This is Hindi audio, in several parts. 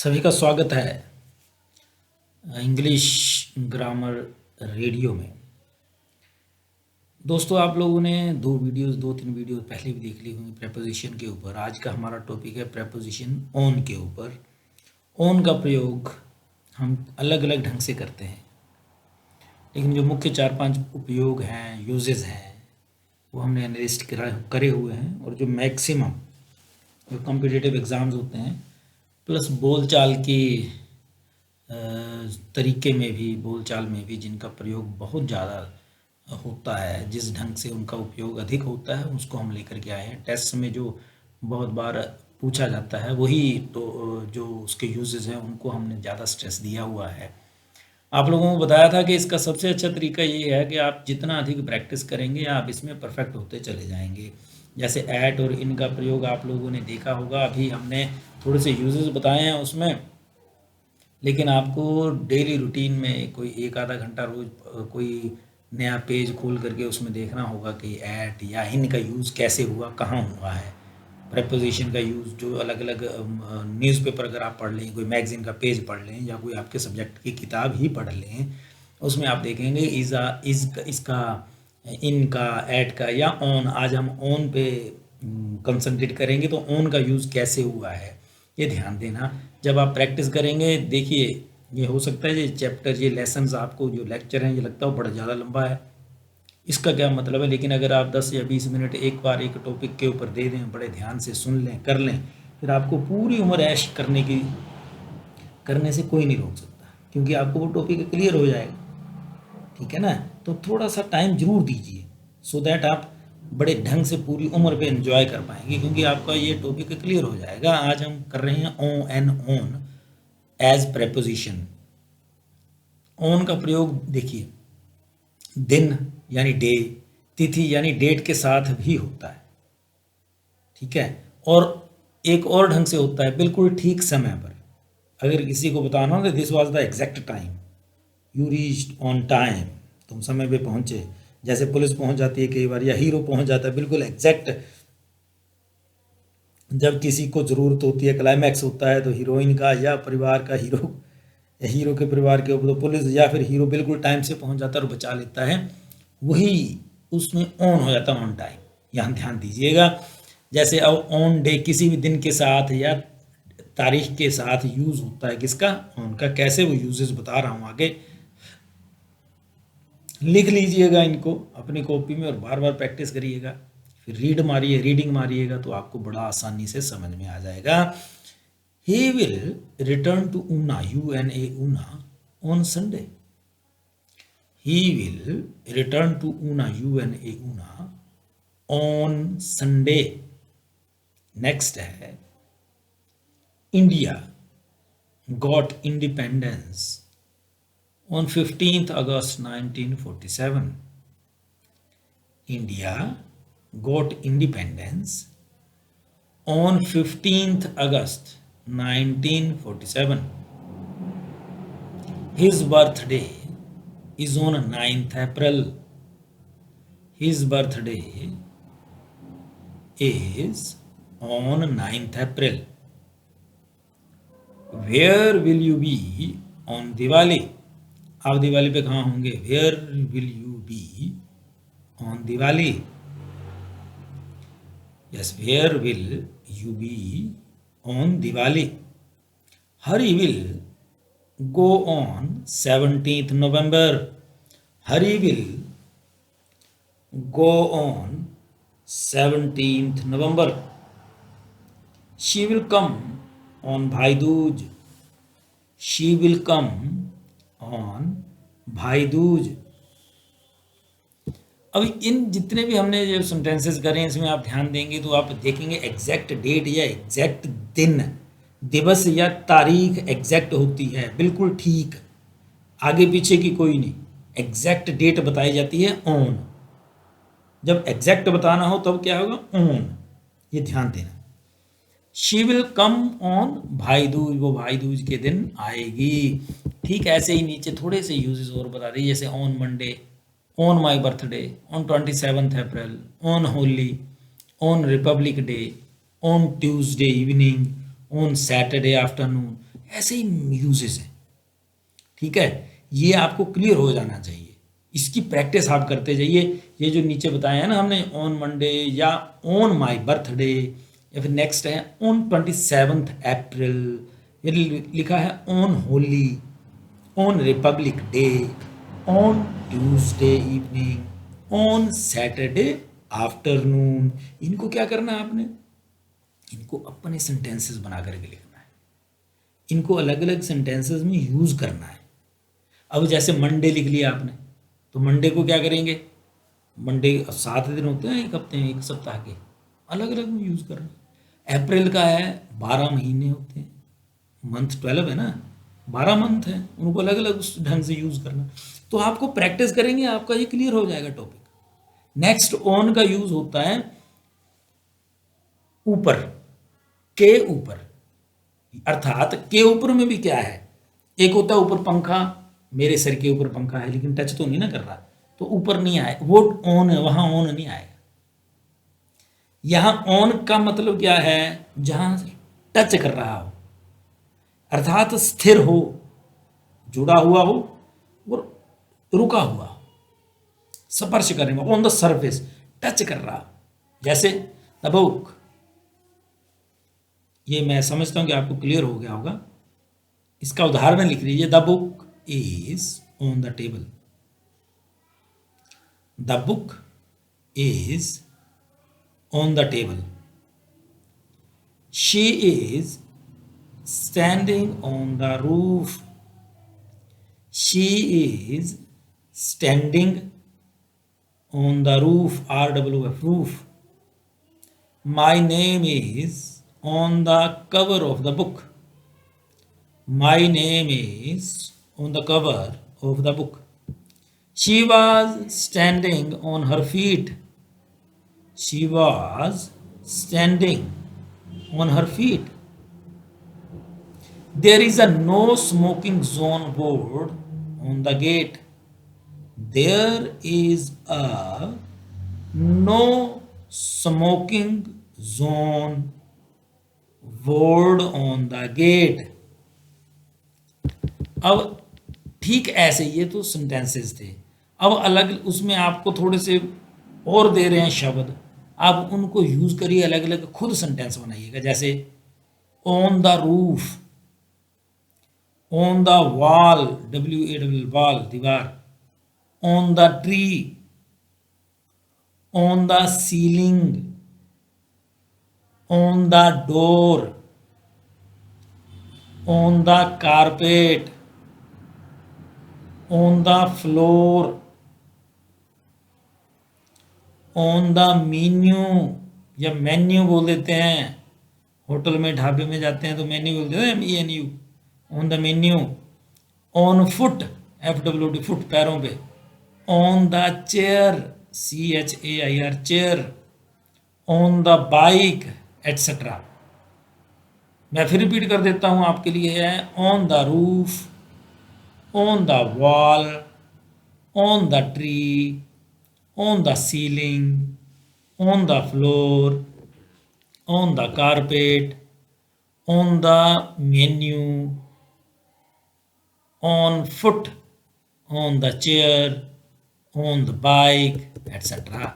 सभी का स्वागत है इंग्लिश ग्रामर रेडियो में। दोस्तों, आप लोगों ने दो तीन वीडियो पहले भी देख ली होंगी प्रेपोजिशन के ऊपर। आज का हमारा टॉपिक है प्रेपोजिशन ऑन के ऊपर। ऑन का प्रयोग हम अलग अलग ढंग से करते हैं, लेकिन जो मुख्य 4-5 उपयोग हैं, यूजेस हैं, वो हमने एनालिस्ट करे हुए हैं। और जो मैक्सिमम जो कॉम्पिटिटिव एग्ज़ाम्स होते हैं, प्लस बोलचाल की तरीके में भी, बोलचाल में भी जिनका प्रयोग बहुत ज़्यादा होता है, जिस ढंग से उनका उपयोग अधिक होता है, उसको हम लेकर के आए हैं। टेस्ट में जो बहुत बार पूछा जाता है वही तो जो उसके यूजेस हैं उनको हमने ज़्यादा स्ट्रेस दिया हुआ है। आप लोगों को बताया था कि इसका सबसे अच्छा तरीका ये है कि आप जितना अधिक प्रैक्टिस करेंगे आप इसमें परफेक्ट होते चले जाएंगे। जैसे ऐट और इन का प्रयोग आप लोगों ने देखा होगा। अभी हमने थोड़े से यूजेस बताए हैं उसमें, लेकिन आपको डेली रूटीन में कोई एक आधा घंटा रोज कोई नया पेज खोल करके उसमें देखना होगा कि ऐट या इन का यूज़ कैसे हुआ, कहाँ हुआ है। प्रेपोजिशन का यूज़ जो अलग अलग न्यूज़पेपर अगर आप पढ़ लें, कोई मैगज़ीन का पेज पढ़ लें, या कोई आपके सब्जेक्ट की किताब ही पढ़ लें, उसमें आप देखेंगे इसका, इन का, ऐट का या ऑन। आज हम ऑन पे कंसंट्रेट करेंगे, तो ऑन का यूज़ कैसे हुआ है ये ध्यान देना। जब आप प्रैक्टिस करेंगे, देखिए ये हो सकता है ये चैप्टर, ये लेसन्स आपको जो लेक्चर हैं ये लगता है बड़ा ज़्यादा लंबा है, इसका क्या मतलब है। लेकिन अगर आप 10 या 20 मिनट एक बार एक टॉपिक के ऊपर दे दें, बड़े ध्यान से सुन लें, कर लें, फिर आपको पूरी उम्र ऐश करने से कोई नहीं रोक सकता, क्योंकि आपको वो टॉपिक क्लियर हो जाएगा। ठीक है ना। तो थोड़ा सा टाइम जरूर दीजिए, सो दैट आप बड़े ढंग से पूरी उम्र पे एंजॉय कर पाएंगे, क्योंकि आपका ये टॉपिक क्लियर हो जाएगा। आज हम कर रहे हैं O N on as preposition. On का प्रयोग देखिए, दिन यानी डे, तिथि यानी डेट के साथ भी होता है। ठीक है। और एक और ढंग से होता है बिल्कुल ठीक समय पर। अगर किसी को बताना हो तो this was the exact time, you reached on time, तुम समय पे पहुंचे। जैसे पुलिस पहुंच जाती है कई बार, या हीरो पहुंच जाता है बिल्कुल एग्जैक्ट। जब किसी को ज़रूरत होती है, क्लाइमैक्स होता है, तो हीरोइन का या परिवार का, हीरो के परिवार के ऊपर, तो पुलिस या फिर हीरो बिल्कुल टाइम से पहुंच जाता है और बचा लेता है, वही उसमें ऑन हो जाता है, ऑन टाइम। यहाँ ध्यान दीजिएगा। जैसे अब ऑन डे किसी भी दिन के साथ या तारीख के साथ यूज़ होता है किसका, ऑन का। कैसे वो यूजेस बता रहा हूँ आगे, लिख लीजिएगा इनको अपनी कॉपी में और बार बार प्रैक्टिस करिएगा। फिर रीडिंग मारिएगा, तो आपको बड़ा आसानी से समझ में आ जाएगा। He will return to Una, UNA Una, on Sunday. He will return to Una, UNA Una, on Sunday. Next है, India got independence on 15th August 1947. India got independence on 15th August 1947. His birthday is on 9th April. His birthday is on 9th April. Where will you be on Diwali? आप दिवाली पे कहाँ होंगे? Where will you be on Diwali? Yes, where will you be on Diwali? Hari will go on 17th November. Hari will go on 17th November. She will come on Bhai Dooj. She will come on Bhai Dooj. अब इन जितने भी हमने जो सेंटेंसेस करे हैं, इसमें आप ध्यान देंगे तो आप देखेंगे एग्जैक्ट डेट या एग्जैक्ट दिन, दिवस या तारीख एग्जैक्ट होती है, बिल्कुल ठीक, आगे पीछे की कोई नहीं। एग्जैक्ट डेट बताई जाती है ऑन। जब एग्जैक्ट बताना हो तब क्या होगा? ऑन। ये ध्यान देना। She will come on Bhai Dooj, वो भाई दूज के दिन आएगी। ठीक ऐसे ही नीचे थोड़े से यूजेस और बता दी, जैसे on Monday, on my birthday, on 27th April, on Holi, on Republic day, on Tuesday evening, on Saturday afternoon, ऐसे ही यूजेस हैं। ठीक है, ये आपको क्लियर हो जाना चाहिए, इसकी प्रैक्टिस आप करते जाइए। ये जो नीचे बताया है ना हमने, ऑन मंडे या ऑन माय बर्थडे, या फिर नेक्स्ट है ऑन 27 अप्रैल, ये लिखा है on Holi, on Republic day, on Tuesday evening, on Saturday afternoon. इनको क्या करना है आपने, इनको अपने सेंटेंसेस बना करके लिखना है, इनको अलग अलग सेंटेंसेस में यूज़ करना है। अब जैसे मंडे लिख लिया आपने, तो मंडे को क्या करेंगे, मंडे 7 दिन होते हैं एक हफ्ते में, एक सप्ताह के, अलग अलग में यूज़ करना है। अप्रैल का है 12 महीने होते हैं, मंथ 12 है ना, 12 मंथ हैं, उनको अलग अलग उस ढंग से यूज़ करना। तो आपको प्रैक्टिस करेंगे, आपका ये क्लियर हो जाएगा टॉपिक। नेक्स्ट, ऑन का यूज़ होता है ऊपर, के ऊपर, अर्थात के ऊपर में भी क्या है, एक होता है ऊपर पंखा, मेरे सर के ऊपर पंखा है लेकिन टच तो नहीं ना कर रहा, तो ऊपर नहीं आए, वो ऑन है, वहां ऑन नहीं आएगा। यहां ऑन का मतलब क्या है, जहां टच कर रहा हो, अर्थात स्थिर हो, जुड़ा हुआ हो और रुका हुआ हो, स्पर्श करने में, ऑन द सरफेस, टच कर रहा हो, जैसे द बुक। ये मैं समझता हूं कि आपको क्लियर हो गया होगा। इसका उदाहरण लिख लीजिए, the book is on the table, the book is on the table, she is standing on the roof, she is standing on the roof, RWF, roof. My name is on the cover of the book, my name is on the cover of the book. She was standing on her feet, she was standing on her feet. There is a no smoking zone board on the gate, there is a no smoking zone board on the gate। अब ठीक ऐसे, ये तो सेंटेंसेस थे, अब अलग उसमें आपको थोड़े से और दे रहे हैं शब्द, आप उनको यूज करिए, अलग अलग खुद सेंटेंस बनाइएगा। जैसे on the roof, on the wall, WALL, wall, दीवार, on the tree, on the ceiling, on the door, on the carpet, on the floor, on the menu, या मेन्यू बोल देते हैं, होटल में ढाबे में जाते हैं तो मेन्यू बोलते हैं, MENU, on the menu, on foot, FWD, foot, पैरों पे, on the chair, CHAIR, chair, on the bike, etcetera. मैं फिर रिपीट कर देता हूं आपके लिए, है on the roof, on the wall, on the tree, on the ceiling, on the floor, on the carpet, on the menu, on foot, on the chair, on the bike, etcetera.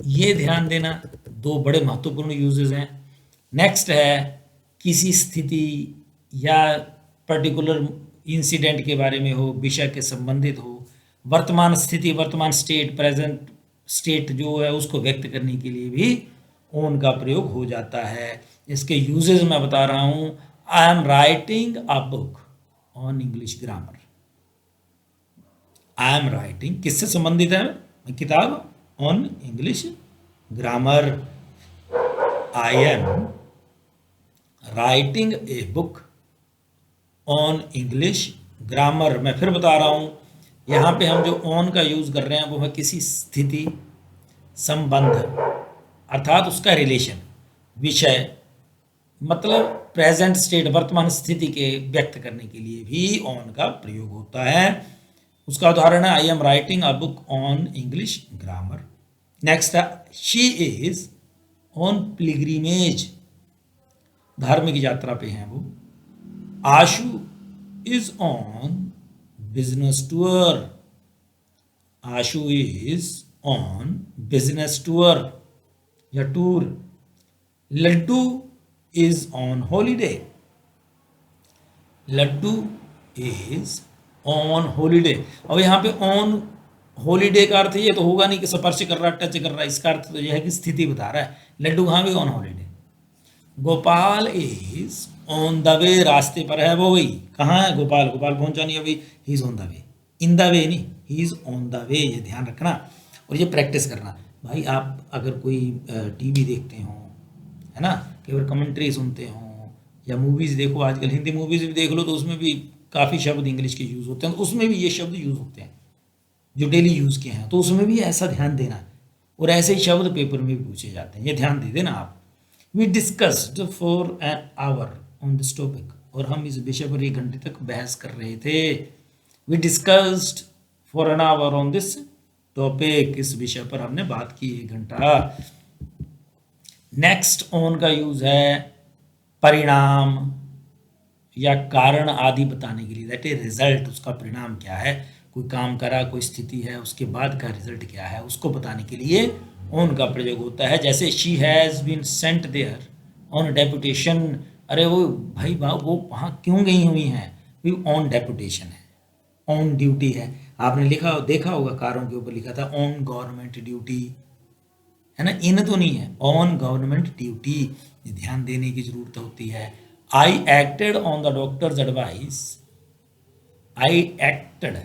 ये ध्यान देना, दो बड़े महत्वपूर्ण यूजेस हैं। नेक्स्ट है किसी स्थिति या पर्टिकुलर इंसिडेंट के बारे में हो, विषय के संबंधित हो, वर्तमान स्थिति, वर्तमान स्टेट, प्रेजेंट स्टेट जो है उसको व्यक्त करने के लिए भी ऑन का प्रयोग हो जाता है। इसके यूजेस मैं बता रहा हूं। आई am writing a book on English grammar, I am writing किससे संबंधित है, किताब, on English grammar. I am writing a book on English grammar. मैं फिर बता रहा हूं, यहां पे हम जो ऑन का यूज कर रहे हैं वो है किसी स्थिति, संबंध, अर्थात उसका रिलेशन, विषय, मतलब प्रेजेंट स्टेट, वर्तमान स्थिति के व्यक्त करने के लिए भी ऑन का प्रयोग होता है। उसका उदाहरण है I am writing a book on English grammar. Next है शी इज ऑन पिलग्रिमेज, धार्मिक यात्रा पे हैं वो। Ashu is on business tour. Ashu is on business tour या tour. Laddu is on holiday. Laddu is on holiday. अब यहाँ पे ऑन हॉलीडे का अर्थ ये तो होगा नहीं कि स्पर्श कर रहा, टच कर रहा, इसका अर्थ तो यह है कि स्थिति बता रहा है। लड्डू कहाँ भी on holiday. Gopal is on the वे, रास्ते पर है वो। वही कहाँ है गोपाल, गोपाल पहुंचा नहीं अभी। He is on the way, in the way नहीं, he is on the way. ये ध्यान रखना और ये प्रैक्टिस करना। भाई आप अगर कोई टीवी देखते हो, है ना, केवल कमेंट्री सुनते हो या मूवीज़ देखो, आजकल हिंदी मूवीज़ भी देख लो तो उसमें भी काफ़ी शब्द इंग्लिश के यूज़ होते हैं, तो उसमें भी ये शब्द यूज़ होते हैं जो डेली यूज़ के हैं, तो उसमें भी ऐसा ध्यान देना। और ऐसे ही शब्द पेपर में भी पूछे जाते हैं, ये ध्यान दे देना आप। We discussed for an hour on this topic, और हम इस विषय पर 1 घंटे तक बहस कर रहे थे। We discussed for an hour on this topic, इस विषय पर हमने बात की 1 घंटा। नेक्स्ट ऑन का यूज है परिणाम या कारण आदि बताने के लिए, दैट इज रिजल्ट, उसका परिणाम क्या है। कोई काम करा, कोई स्थिति है, उसके बाद का रिजल्ट क्या है, उसको बताने के लिए ऑन का प्रयोग होता है। जैसे she has been sent there on deputation. अरे वो भाई वो वहाँ क्यों गई हुई हैं, ऑन डेपुटेशन है, ऑन ड्यूटी है। आपने लिखा देखा होगा कारों के ऊपर लिखा था ऑन गवर्नमेंट ड्यूटी, है ना, इन तो नहीं है, ऑन गवर्नमेंट ड्यूटी। ध्यान देने की जरूरत होती है। I acted on the doctor's advice, I acted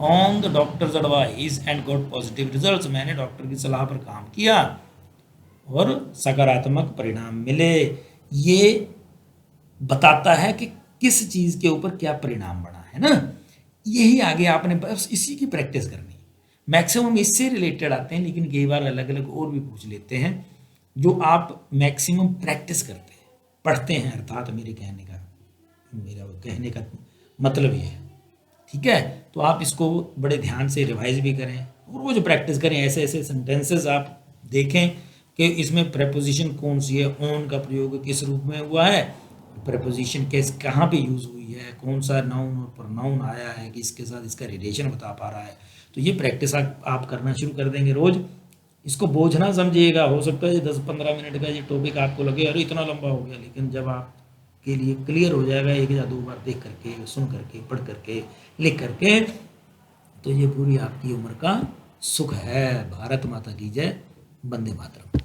on the doctor's advice and got positive results. मैंने डॉक्टर की सलाह पर काम किया और सकारात्मक परिणाम मिले। ये बताता है कि किस चीज़ के ऊपर क्या परिणाम बना है ना। यही आगे आपने बस इसी की प्रैक्टिस करनी। मैक्सिमम इससे रिलेटेड आते हैं, लेकिन कई बार अलग अलग और भी पूछ लेते हैं जो आप मैक्सिमम प्रैक्टिस करते हैं, पढ़ते हैं, अर्थात मेरा कहने का मतलब ये है। ठीक है, तो आप इसको बड़े ध्यान से रिवाइज भी करें और रोज प्रैक्टिस करें। ऐसे ऐसे सेंटेंसेस आप देखें कि इसमें प्रेपोजिशन कौन सी है, ऑन का प्रयोग किस रूप में हुआ है, प्रेपोजिशन कहाँ पे यूज़ हुई है, कौन सा नाउन और प्रोनाउन आया है कि इसके साथ इसका रिलेशन बता पा रहा है। तो ये प्रैक्टिस आप करना शुरू कर देंगे रोज़। इसको बोझ ना समझिएगा। हो सकता है 10-15 मिनट का ये टॉपिक आपको लगे अरे इतना लंबा हो गया, लेकिन जब आपके लिए क्लियर हो जाएगा 1 या 2 बार देख करके, सुन करके, पढ़ करके, लिख करके, तो ये पूरी आपकी उम्र का सुख है। भारत माता की जय, वंदे मातरम।